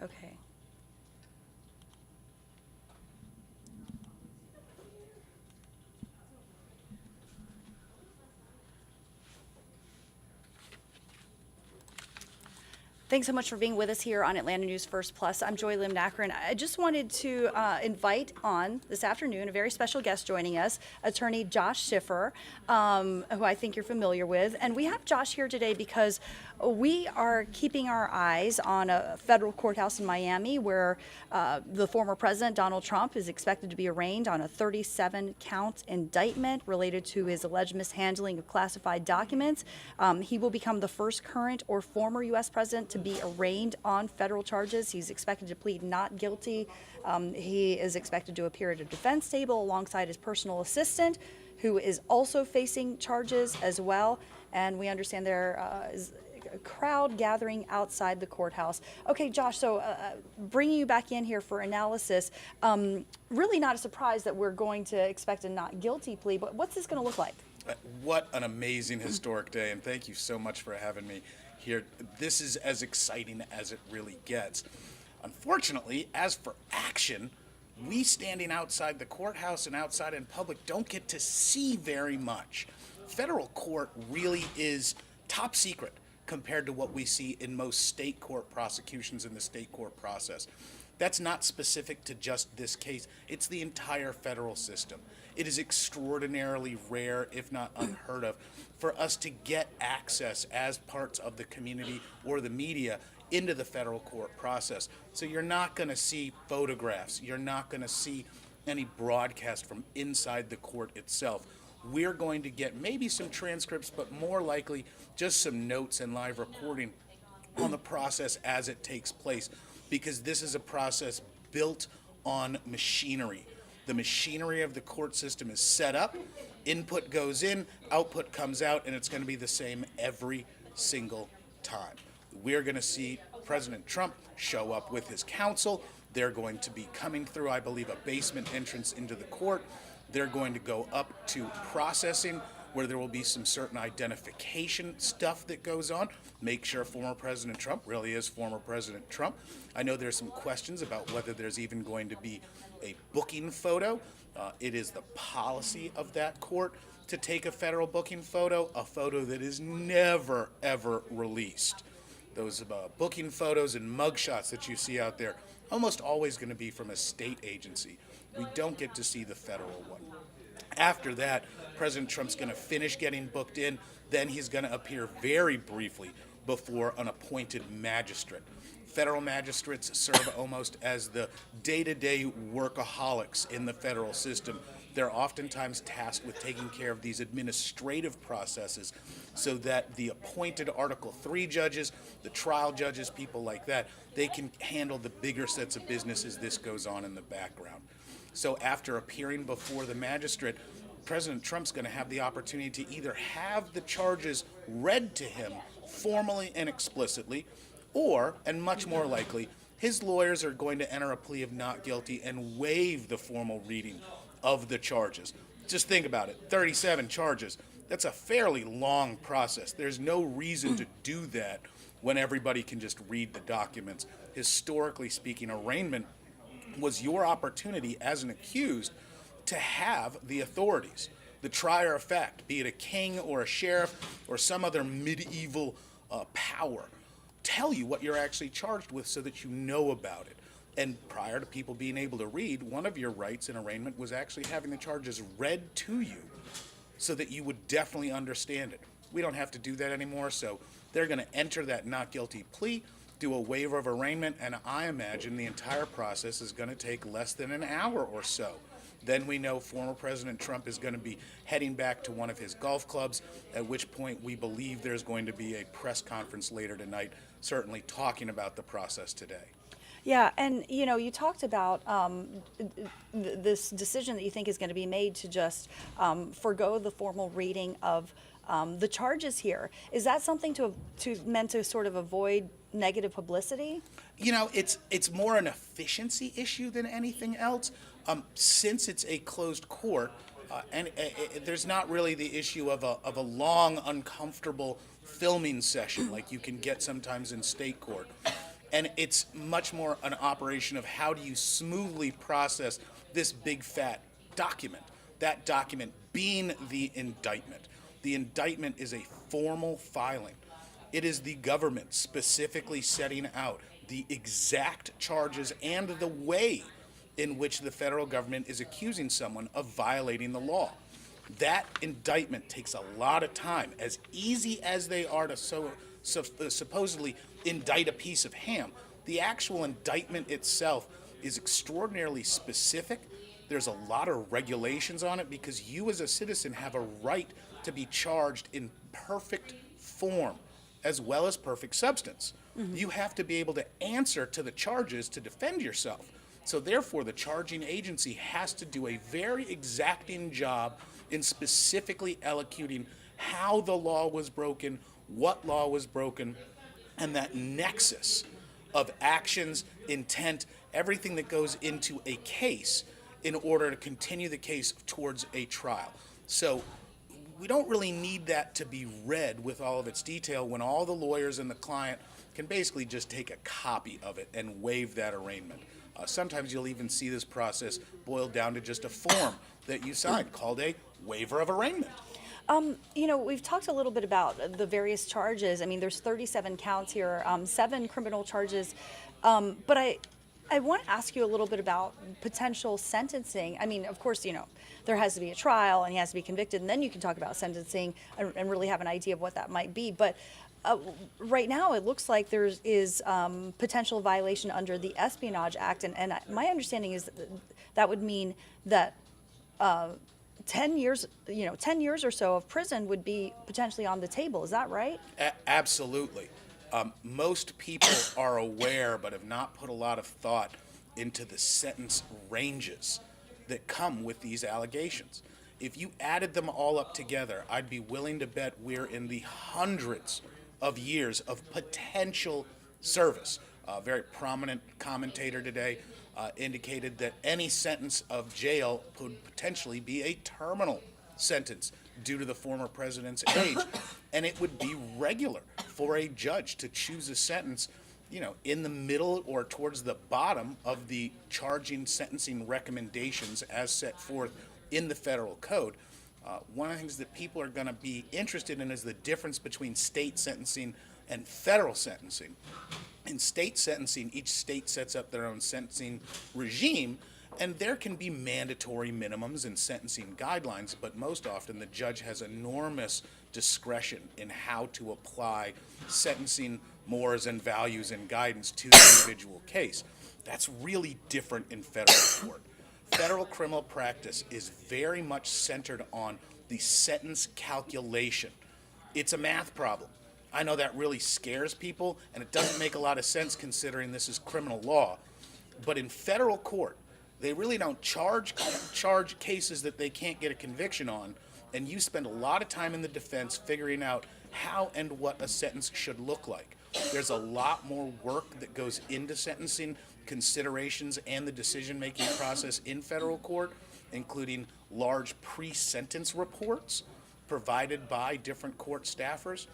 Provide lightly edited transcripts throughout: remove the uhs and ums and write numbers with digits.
Okay. Thanks so much for being with us here on Atlanta News First Plus. I'm Joy Lim Nakron. I just wanted to invite on this afternoon a very special guest joining us, attorney Josh Schiffer, who I think you're familiar with. And we have Josh here today because we are keeping our eyes on a federal courthouse in Miami where the former president, Donald Trump, is expected to be arraigned on a 37-count indictment related to his alleged mishandling of classified documents. He will become the first current or former U.S. president to be arraigned on federal charges. He's expected to plead not guilty. He is expected to appear at a defense table alongside his personal assistant, who is also facing charges as well. And we understand there is a crowd gathering outside the courthouse. Okay, Josh, so bringing you back in here for analysis, really not a surprise that we're going to expect a not guilty plea, but what's this going to look like? What an amazing historic day, and thank you so much for having me here. This is as exciting as it really gets. Unfortunately, as for action, we standing outside the courthouse and outside in public don't get to see very much. Federal court really is top secret compared to what we see in most state court prosecutions in the state court process. That's not specific to just this case. It's the entire federal system. It is extraordinarily rare, if not unheard of, for us to get access as parts of the community or the media into the federal court process. So you're not going to see photographs. You're not going to see any broadcast from inside the court itself. We're going to get maybe some transcripts, but more likely just some notes and live reporting on the process as it takes place, because this is a process built on machinery. The machinery of the court system is set up, input goes in, output comes out, and it's going to be the same every single time. We're going to see President Trump show up with his counsel. They're going to be coming through, I believe, a basement entrance into the court. They're going to go up to processing, where there will be some certain identification stuff that goes on. Make sure former President Trump really is former President Trump. I know there's some questions about whether there's even going to be a booking photo. It is the policy of that court to take a federal booking photo, a photo that is never, ever released. Those booking photos and mugshots that you see out there, almost always going to be from a state agency. We don't get to see the federal one. After that, President Trump's going to finish getting booked in. Then he's going to appear very briefly before an appointed magistrate. Federal magistrates serve almost as the day-to-day workaholics in the federal system. They're oftentimes tasked with taking care of these administrative processes so that the appointed Article III judges, the trial judges, people like that, they can handle the bigger sets of business as this goes on in the background. So after appearing before the magistrate, President Trump's going to have the opportunity to either have the charges read to him formally and explicitly, or, and much more likely, his lawyers are going to enter a plea of not guilty and waive the formal reading of the charges. Just think about it, 37 charges. That's a fairly long process. There's no reason to do that when everybody can just read the documents. Historically speaking, arraignment was your opportunity as an accused to have the authorities, the trier of fact, be it a king or a sheriff or some other medieval power, tell you what you're actually charged with so that you know about it. And prior to people being able to read, one of your rights in arraignment was actually having the charges read to you so that you would definitely understand it. We don't have to do that anymore, so they're going to enter that not guilty plea, do a waiver of arraignment, and I imagine the entire process is going to take less than an hour or so. Then we know former President Trump is going to be heading back to one of his golf clubs, at which point we believe there's going to be a press conference later tonight, certainly talking about the process today. Yeah, and you talked about this decision that you think is going to be made to just forego the formal reading of the charges here. Is that something to meant to sort of avoid negative publicity? It's more an efficiency issue than anything else. Since it's a closed court, and there's not really the issue of a long, uncomfortable filming session like you can get sometimes in state court. And it's much more an operation of how do you smoothly process this big fat document, that document being the indictment. The indictment is a formal filing. It is the government specifically setting out the exact charges and the way in which the federal government is accusing someone of violating the law. That indictment takes a lot of time. As easy as they are to supposedly indict a piece of ham, the actual indictment itself is extraordinarily specific. There's a lot of regulations on it because you as a citizen have a right to be charged in perfect form as well as perfect substance. You have to be able to answer to the charges to defend yourself. So therefore, the charging agency has to do a very exacting job in specifically elocuting how the law was broken, what law was broken, and that nexus of actions, intent, everything that goes into a case in order to continue the case towards a trial. So we don't really need that to be read with all of its detail when all the lawyers and the client can basically just take a copy of it and waive that arraignment. Sometimes you'll even see this process boiled down to just a form that you sign called a waiver of arraignment. We've talked a little bit about the various charges. I mean, there's 37 counts here, 7 criminal charges. But I want to ask you a little bit about potential sentencing. I mean, of course, there has to be a trial and he has to be convicted, and then you can talk about sentencing and really have an idea of what that might be. But right now, it looks like there is potential violation under the Espionage Act, and my understanding is that would mean that 10 years, 10 years or so of prison would be potentially on the table. Is that right? Absolutely. Most people are aware but have not put a lot of thought into the sentence ranges that come with these allegations. If you added them all up together, I'd be willing to bet we're in the hundreds of years of potential service. A very prominent commentator today indicated that any sentence of jail could potentially be a terminal sentence due to the former president's age. And it would be regular for a judge to choose a sentence, in the middle or towards the bottom of the charging sentencing recommendations as set forth in the federal code. One of the things that people are going to be interested in is the difference between state sentencing and federal sentencing. In state sentencing, each state sets up their own sentencing regime, and there can be mandatory minimums and sentencing guidelines, but most often the judge has enormous discretion in how to apply sentencing mores and values and guidance to the individual case. That's really different in federal court. Federal criminal practice is very much centered on the sentence calculation. It's a math problem. I know that really scares people, and it doesn't make a lot of sense considering this is criminal law. But in federal court, they really don't charge cases that they can't get a conviction on, and you spend a lot of time in the defense figuring out how and what a sentence should look like. There's a lot more work that goes into sentencing considerations and the decision-making process in federal court, including large pre-sentence reports provided by different court staffers.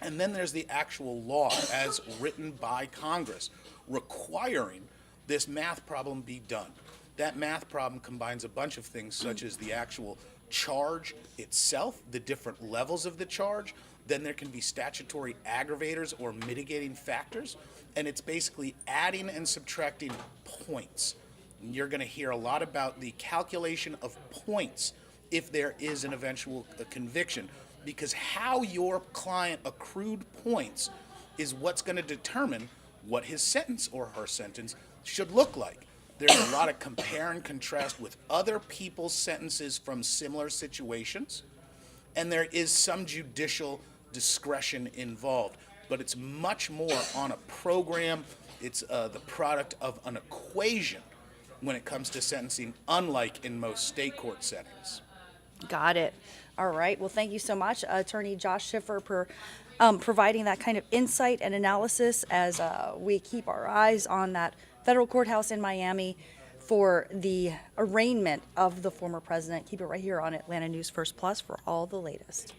And then there's the actual law as written by Congress requiring this math problem be done. That math problem combines a bunch of things such as the actual charge itself, the different levels of the charge. Then there can be statutory aggravators or mitigating factors, and it's basically adding and subtracting points. You're going to hear a lot about the calculation of points if there is an eventual conviction, because how your client accrued points is what's going to determine what his sentence or her sentence should look like. There's a lot of compare and contrast with other people's sentences from similar situations, and there is some judicial discretion involved, but it's much more on a program. It's the product of an equation when it comes to sentencing, unlike in most state court settings. Got it. All right. Well, thank you so much, Attorney Josh Schiffer, for providing that kind of insight and analysis as we keep our eyes on that federal courthouse in Miami for the arraignment of the former president. Keep it right here on Atlanta News First Plus for all the latest.